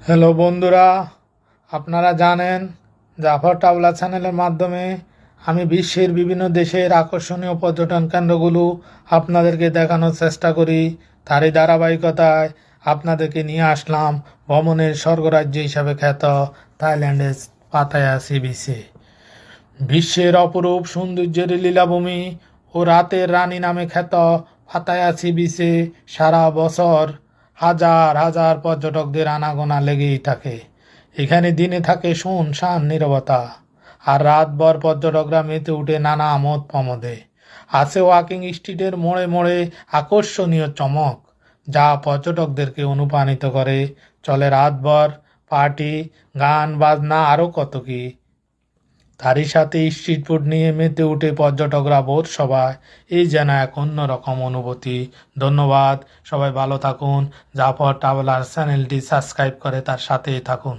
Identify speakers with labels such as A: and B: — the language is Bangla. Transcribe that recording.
A: হ্যালো বন্ধুরা, আপনারা জানেন জাফর ট্রাভেলার চ্যানেলের মাধ্যমে আমি বিশ্বের বিভিন্ন দেশের আকর্ষণীয় পর্যটন কেন্দ্রগুলো আপনাদেরকে দেখানোর চেষ্টা করি। তারই ধারাবাহিকতায় আপনাদেরকে নিয়ে আসলাম ভ্রমণের স্বর্গরাজ্য হিসাবে খ্যাত থাইল্যান্ডের পাতায়া সি বিচে। বিশ্বের অপরূপ সৌন্দর্যের লীলাভূমি ও রাতের রানী নামে খ্যাত পাতায়া সি বিচে সারা বছর হাজার হাজার পর্যটকদের আনাগোনা লেগেই থাকে। এখানে দিনে থাকে শুনশান নীরবতা, আর রাতভর পর্যটকরা মেতে উঠে নানা আমোদ প্রমোদে। আছে ওয়াকিং স্ট্রিটের মোড়ে মোড়ে আকর্ষণীয় চমক, যা পর্যটকদেরকে অনুপ্রাণিত করে। চলে রাতভর পার্টি, গান বাজনা, আরও কত কি। তারই সাথে স্ট্রিট ফুড নিয়ে মেতে উঠে পর্যটকরা ভোর সবাই। এই যেন এক অন্যরকম অনুভূতি। ধন্যবাদ, সবাই ভালো থাকুন। জাফর ট্রাভেলার চ্যানেলটি সাবস্ক্রাইব করে তার সাথেই থাকুন।